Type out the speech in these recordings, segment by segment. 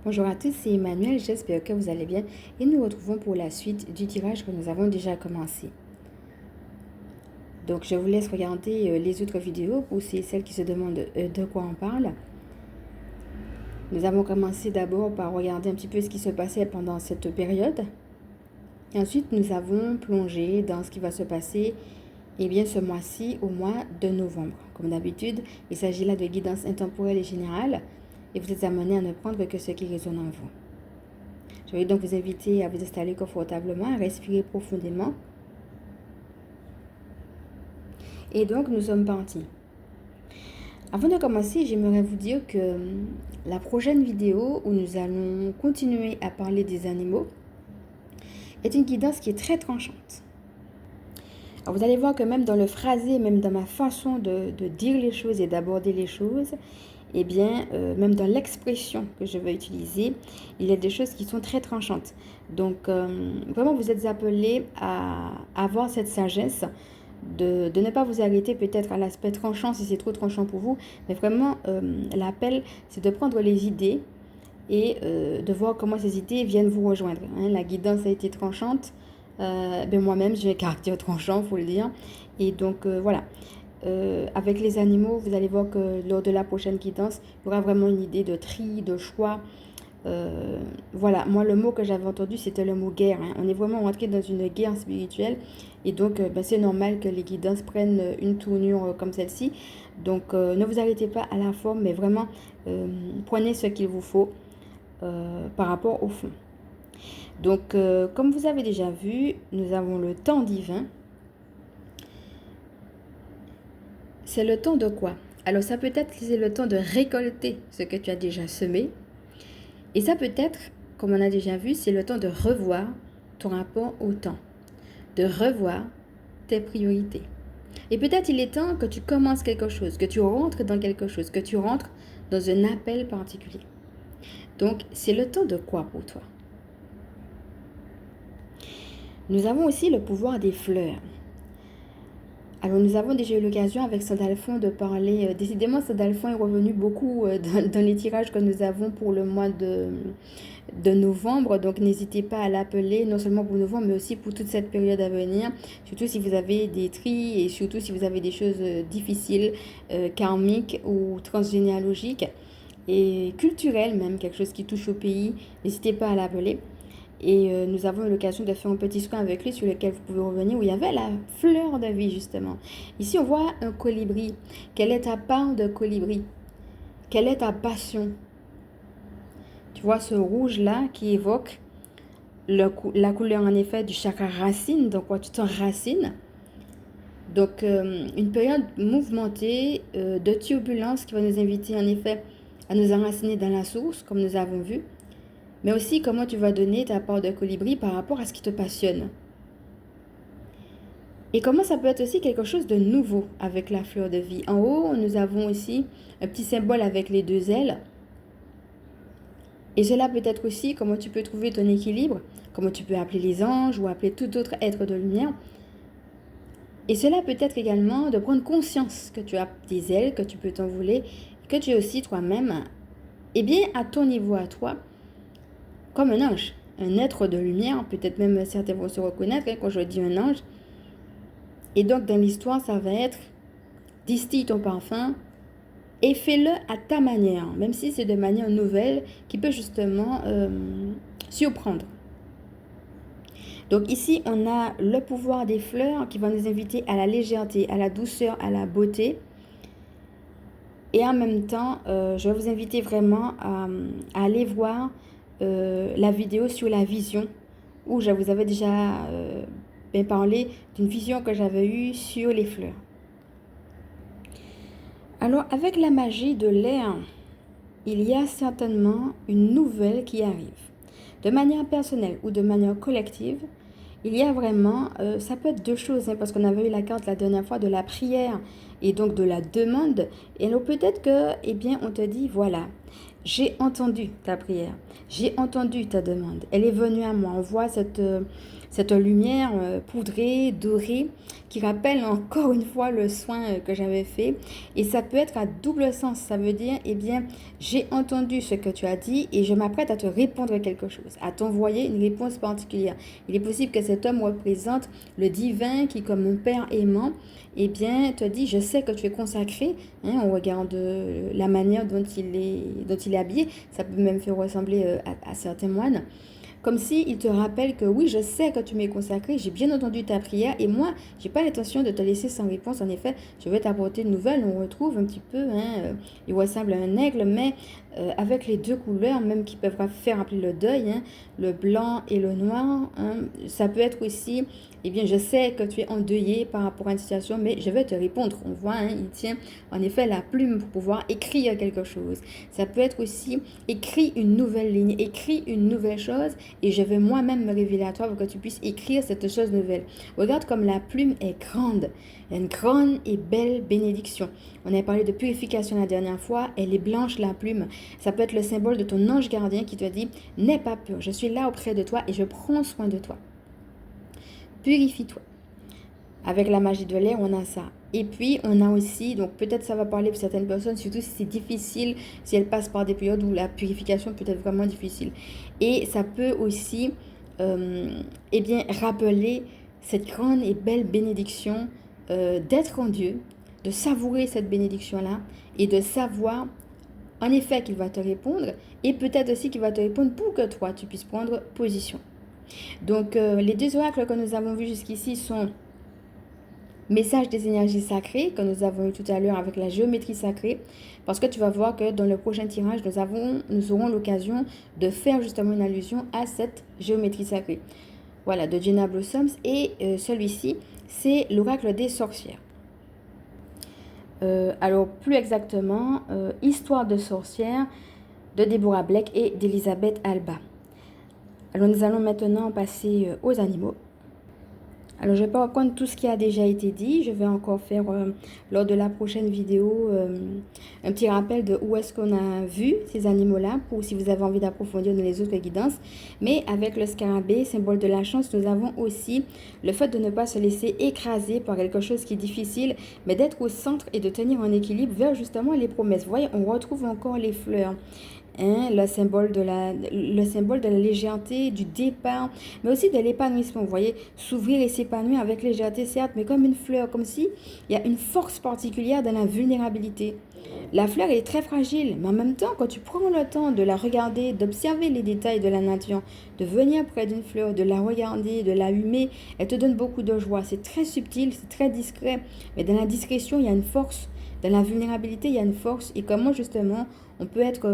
Bonjour à tous, c'est Emmanuel, j'espère que vous allez bien et nous retrouvons pour la suite du tirage que nous avons déjà commencé. Donc je vous laisse regarder les autres vidéos pour celles qui se demandent de quoi on parle. Nous avons commencé d'abord par regarder un petit peu ce qui se passait pendant cette période. Et ensuite nous avons plongé dans ce qui va se passer ce mois-ci au mois de novembre. Comme d'habitude, il s'agit là de guidance intemporelle et générale. Et vous êtes amené à ne prendre que ce qui résonne en vous. Je vais donc vous inviter à vous installer confortablement, à respirer profondément. Et donc, nous sommes partis. Avant de commencer, j'aimerais vous dire que la prochaine vidéo où nous allons continuer à parler des animaux est une guidance qui est très tranchante. Alors, vous allez voir que même dans le phrasé, même dans ma façon de dire les choses et d'aborder les choses, même dans l'expression que je vais utiliser, il y a des choses qui sont très tranchantes. Donc, vraiment, vous êtes appelés à avoir cette sagesse de ne pas vous arrêter peut-être à l'aspect tranchant si c'est trop tranchant pour vous. Mais vraiment, l'appel, c'est de prendre les idées et de voir comment ces idées viennent vous rejoindre. La guidance a été tranchante. Moi-même, j'ai un caractère tranchant, il faut le dire. Et donc, voilà. Avec les animaux, vous allez voir que lors de la prochaine guidance, il y aura vraiment une idée de tri, de choix. Voilà, moi le mot que j'avais entendu, c'était le mot guerre. On est vraiment rentré dans une guerre spirituelle et donc c'est normal que les guidances prennent une tournure comme celle-ci. Donc ne vous arrêtez pas à la forme, mais vraiment prenez ce qu'il vous faut par rapport au fond. Donc comme vous avez déjà vu, nous avons le temps divin. C'est le temps de quoi? Alors ça peut être que c'est le temps de récolter ce que tu as déjà semé. Et ça peut être, comme on a déjà vu, c'est le temps de revoir ton rapport au temps. De revoir tes priorités. Et peut-être il est temps que tu commences quelque chose, que tu rentres dans quelque chose, que tu rentres dans un appel particulier. Donc c'est le temps de quoi pour toi? Nous avons aussi le pouvoir des fleurs. Alors, nous avons déjà eu l'occasion avec Sandalphon de parler. Décidément, Sandalphon est revenu beaucoup dans les tirages que nous avons pour le mois de novembre. Donc, n'hésitez pas à l'appeler, non seulement pour novembre, mais aussi pour toute cette période à venir. Surtout si vous avez des tris et surtout si vous avez des choses difficiles, karmiques ou transgénéalogiques et culturelles même, quelque chose qui touche au pays. N'hésitez pas à l'appeler. Et nous avons eu l'occasion de faire un petit soin avec lui sur lequel vous pouvez revenir, où il y avait la fleur de vie justement. Ici, on voit un colibri. Quelle est ta part de colibri? Quelle est ta passion? Tu vois ce rouge-là qui évoque la couleur en effet du chakra racine, donc quand tu t'enracines. Donc, une période mouvementée de turbulence qui va nous inviter en effet à nous enraciner dans la source, comme nous avons vu. Mais aussi comment tu vas donner ta part de colibri par rapport à ce qui te passionne. Et comment ça peut être aussi quelque chose de nouveau avec la fleur de vie. En haut, nous avons aussi un petit symbole avec les deux ailes. Et cela peut être aussi comment tu peux trouver ton équilibre, comment tu peux appeler les anges ou appeler tout autre être de lumière. Et cela peut être également de prendre conscience que tu as des ailes, que tu peux t'envoler, que tu es aussi toi-même, à ton niveau à toi, comme un ange, un être de lumière, peut-être même certains vont se reconnaître quand je dis un ange. Et donc dans l'histoire, ça va être distille ton parfum et fais-le à ta manière, même si c'est de manière nouvelle qui peut justement surprendre. Donc ici, on a le pouvoir des fleurs qui va nous inviter à la légèreté, à la douceur, à la beauté. Et en même temps, je vais vous inviter vraiment à aller voir la vidéo sur la vision où je vous avais déjà parlé d'une vision que j'avais eue sur les fleurs. Alors avec la magie de l'air, il y a certainement une nouvelle qui arrive. De manière personnelle ou de manière collective, il y a vraiment, ça peut être deux choses, parce qu'on avait eu la carte la dernière fois de la prière et donc de la demande. Et alors peut-être que, on te dit, voilà, j'ai entendu ta prière, j'ai entendu ta demande, elle est venue à moi. On voit cette lumière poudrée, dorée, qui rappelle encore une fois le soin que j'avais fait. Et ça peut être à double sens. Ça veut dire, eh bien, j'ai entendu ce que tu as dit et je m'apprête à te répondre quelque chose, à t'envoyer une réponse particulière. Il est possible que cet homme représente le divin qui, comme mon Père aimant, eh bien, te dit, je sais que tu es consacré. Hein, on regarde la manière dont il est habillé. Ça peut même faire ressembler à certains moines. Comme s'il te rappelle que oui, je sais que tu m'es consacré, j'ai bien entendu ta prière et moi, j'ai pas l'intention de te laisser sans réponse. En effet, je vais t'apporter une nouvelle. On retrouve un petit peu, il ressemble à un aigle, mais avec les deux couleurs, même qui peuvent faire rappeler le deuil, hein, le blanc et le noir. Hein. Ça peut être aussi, eh bien, je sais que tu es endeuillé par rapport à une situation, mais je vais te répondre. On voit, hein, il tient en effet la plume pour pouvoir écrire quelque chose. Ça peut être aussi écrit une nouvelle ligne, écrit une nouvelle chose et je vais moi-même me révéler à toi pour que tu puisses écrire cette chose nouvelle. Regarde comme la plume est grande, une grande et belle bénédiction. On avait parlé de purification la dernière fois, elle est blanche la plume. Ça peut être le symbole de ton ange gardien qui te dit « N'aie pas peur, je suis là auprès de toi et je prends soin de toi. Purifie-toi. » Avec la magie de l'air, on a ça. Et puis, on a aussi, donc peut-être ça va parler pour certaines personnes, surtout si c'est difficile, si elles passent par des périodes où la purification peut être vraiment difficile. Et ça peut aussi, eh bien, rappeler cette grande et belle bénédiction d'être en Dieu, de savourer cette bénédiction-là et de savoir, en effet, qu'il va te répondre et peut-être aussi qu'il va te répondre pour que toi, tu puisses prendre position. Donc, les deux oracles que nous avons vus jusqu'ici sont message des énergies sacrées que nous avons eu tout à l'heure avec la géométrie sacrée, parce que tu vas voir que dans le prochain tirage, nous aurons l'occasion de faire justement une allusion à cette géométrie sacrée. Voilà, de Jenna Blossoms, et celui-ci, c'est l'oracle des sorcières. Alors, plus exactement, Histoire de sorcières de Deborah Blake et d'Elisabeth Alba. Alors, nous allons maintenant passer aux animaux. Alors, je ne vais pas reprendre tout ce qui a déjà été dit. Je vais encore faire, lors de la prochaine vidéo, un petit rappel de où est-ce qu'on a vu ces animaux-là, pour si vous avez envie d'approfondir dans les autres guidances. Mais avec le scarabée, symbole de la chance, nous avons aussi le fait de ne pas se laisser écraser par quelque chose qui est difficile, mais d'être au centre et de tenir en équilibre vers justement les promesses. Vous voyez, on retrouve encore les fleurs. Hein, le symbole de la légèreté, du départ, mais aussi de l'épanouissement. Vous voyez, s'ouvrir et s'épanouir avec légèreté, certes, mais comme une fleur, comme si il y a une force particulière dans la vulnérabilité. La fleur est très fragile, mais en même temps, quand tu prends le temps de la regarder, d'observer les détails de la nature, de venir près d'une fleur, de la regarder, de la humer, elle te donne beaucoup de joie. C'est très subtil, c'est très discret, mais dans la discrétion, il y a une force. Dans la vulnérabilité, il y a une force. Et comment justement on peut être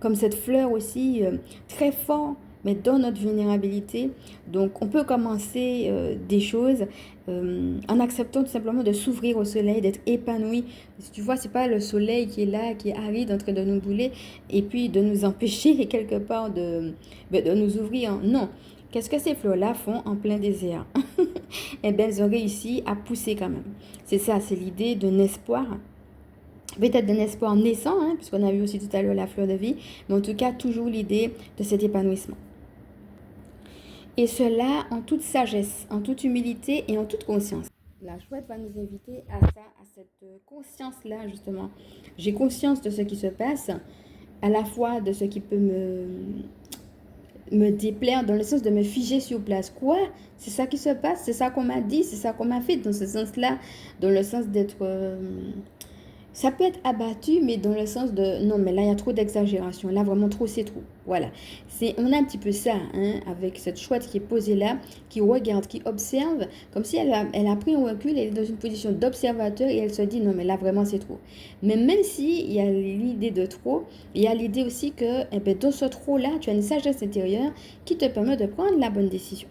comme cette fleur aussi, très fort, mais dans notre vulnérabilité. Donc, on peut commencer des choses en acceptant tout simplement de s'ouvrir au soleil, d'être épanoui. Tu vois, c'est pas le soleil qui est là, qui est aride, en train de nous brûler, et puis de nous empêcher quelque part de nous ouvrir. Non. Qu'est-ce que ces fleurs-là font en plein désert? Eh bien, elles ont réussi à pousser quand même. C'est ça, c'est l'idée d'un espoir. Peut-être d'un espoir naissant, hein, puisqu'on a vu aussi tout à l'heure la fleur de vie, mais en tout cas, toujours l'idée de cet épanouissement. Et cela en toute sagesse, en toute humilité et en toute conscience. La chouette va nous inviter à ça, à cette conscience-là, justement. J'ai conscience de ce qui se passe, à la fois de ce qui peut me déplaire, dans le sens de me figer sur place. Quoi? C'est ça qui se passe? C'est ça qu'on m'a dit? C'est ça qu'on m'a fait? Dans ce sens-là, dans le sens d'être... ça peut être abattu, mais dans le sens de non, mais là il y a trop d'exagération, là vraiment trop c'est trop. Voilà, on a un petit peu ça, hein, avec cette chouette qui est posée là, qui regarde, qui observe, comme si elle a pris un recul, elle est dans une position d'observateur et elle se dit non, mais là vraiment c'est trop. Mais même si il y a l'idée de trop, il y a l'idée aussi que dans ce trop là, tu as une sagesse intérieure qui te permet de prendre la bonne décision.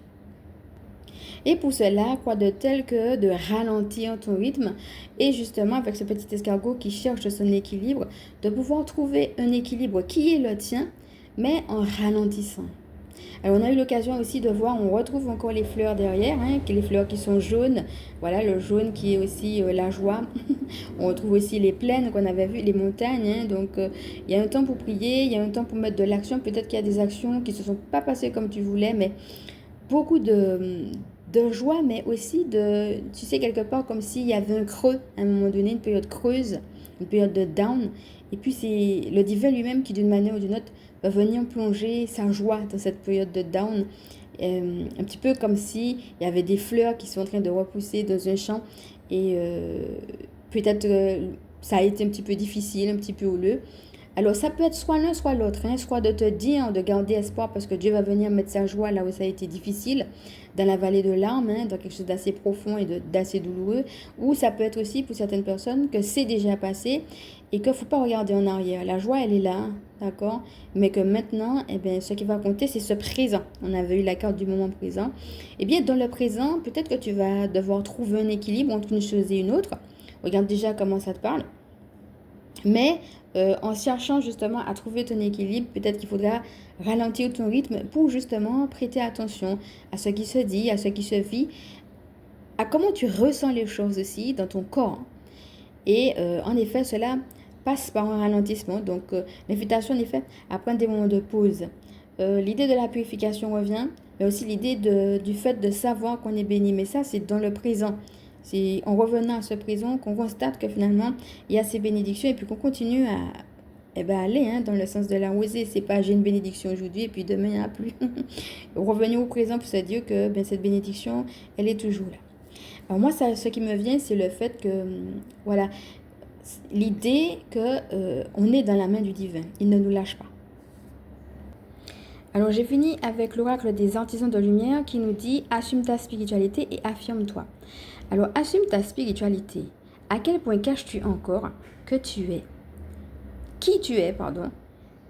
Et pour cela, quoi de tel que de ralentir ton rythme et justement avec ce petit escargot qui cherche son équilibre, de pouvoir trouver un équilibre qui est le tien, mais en ralentissant. Alors on a eu l'occasion aussi de voir, on retrouve encore les fleurs derrière, hein, les fleurs qui sont jaunes, voilà le jaune qui est aussi la joie. On retrouve aussi les plaines qu'on avait vues, les montagnes, hein, donc il y a un temps pour prier, il y a un temps pour mettre de l'action, peut-être qu'il y a des actions qui ne se sont pas passées comme tu voulais, mais beaucoup de joie, mais aussi tu sais, quelque part comme s'il y avait un creux à un moment donné, une période creuse, une période de down. Et puis c'est le divin lui-même qui, d'une manière ou d'une autre, va venir plonger sa joie dans cette période de down. Un petit peu comme si il y avait des fleurs qui sont en train de repousser dans un champ et peut-être ça a été un petit peu difficile, un petit peu houleux. Alors ça peut être soit l'un, soit l'autre, hein, soit de te dire, de garder espoir parce que Dieu va venir mettre sa joie là où ça a été difficile, dans la vallée de larmes, hein, dans quelque chose d'assez profond et d'assez douloureux, ou ça peut être aussi pour certaines personnes que c'est déjà passé et qu'il ne faut pas regarder en arrière. La joie, elle est là, d'accord? Mais que maintenant, eh bien, ce qui va compter, c'est ce présent. On avait eu la carte du moment présent. Eh bien, dans le présent, peut-être que tu vas devoir trouver un équilibre entre une chose et une autre. Regarde déjà comment ça te parle. Mais en cherchant justement à trouver ton équilibre, peut-être qu'il faudra ralentir ton rythme pour justement prêter attention à ce qui se dit, à ce qui se vit, à comment tu ressens les choses aussi dans ton corps. Et en effet, cela passe par un ralentissement. Donc, l'invitation, en effet, à prendre des moments de pause. L'idée de la purification revient, mais aussi l'idée du fait de savoir qu'on est béni. Mais ça, c'est dans le présent. C'est en revenant à ce présent qu'on constate que finalement, il y a ces bénédictions et puis qu'on continue à aller dans le sens de la rosée. C'est pas j'ai une bénédiction aujourd'hui et puis demain, il n'y en a plus. Revenir au présent pour se dire que cette bénédiction, elle est toujours là. Alors moi, ce qui me vient, c'est le fait que, voilà, l'idée qu'on est dans la main du divin. Il ne nous lâche pas. Alors j'ai fini avec l'oracle des artisans de lumière qui nous dit « Assume ta spiritualité et affirme-toi ». Alors assume ta spiritualité. À quel point caches-tu encore que tu es, qui tu es,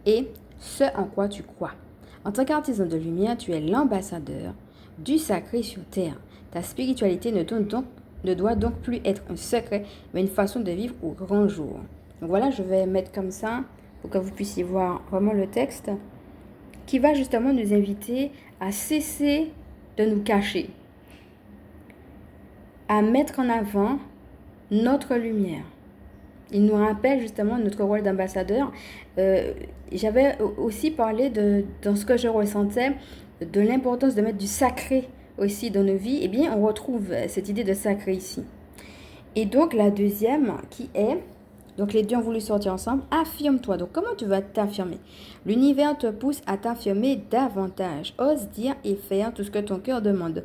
et ce en quoi tu crois. En tant qu'artisan de lumière, tu es l'ambassadeur du sacré sur terre. Ta spiritualité ne doit donc plus être un secret, mais une façon de vivre au grand jour. Donc voilà, je vais mettre comme ça pour que vous puissiez voir vraiment le texte qui va justement nous inviter à cesser de nous cacher, à mettre en avant notre lumière. Il nous rappelle justement notre rôle d'ambassadeur. J'avais aussi parlé dans ce que je ressentais, de l'importance de mettre du sacré aussi dans nos vies. Eh bien, on retrouve cette idée de sacré ici. Et donc, la deuxième qui est, donc les deux ont voulu sortir ensemble, affirme-toi. Donc, comment tu vas t'affirmer? L'univers te pousse à t'affirmer davantage. Ose dire et faire tout ce que ton cœur demande.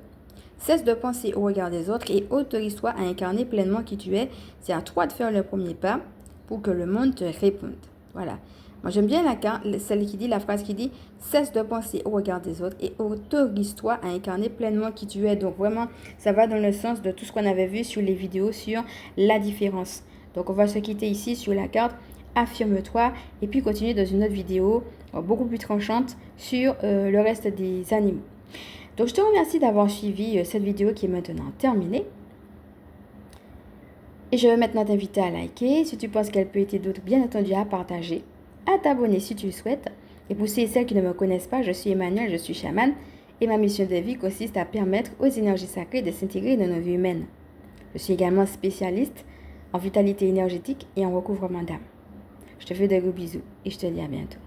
Cesse de penser au regard des autres et autorise-toi à incarner pleinement qui tu es. C'est à toi de faire le premier pas pour que le monde te réponde. Voilà. Moi, j'aime bien la phrase qui dit « Cesse de penser au regard des autres et autorise-toi à incarner pleinement qui tu es ». Donc, vraiment, ça va dans le sens de tout ce qu'on avait vu sur les vidéos sur la différence. Donc, on va se quitter ici sur la carte « Affirme-toi » et puis continuer dans une autre vidéo beaucoup plus tranchante sur le reste des animaux. Donc, je te remercie d'avoir suivi cette vidéo qui est maintenant terminée. Et je vais maintenant t'inviter à liker si tu penses qu'elle peut aider d'autres, bien entendu à partager, à t'abonner si tu le souhaites. Et pour ceux et celles qui ne me connaissent pas, je suis Emmanuel, je suis chamane. Et ma mission de vie consiste à permettre aux énergies sacrées de s'intégrer dans nos vies humaines. Je suis également spécialiste en vitalité énergétique et en recouvrement d'âme. Je te fais de gros bisous et je te dis à bientôt.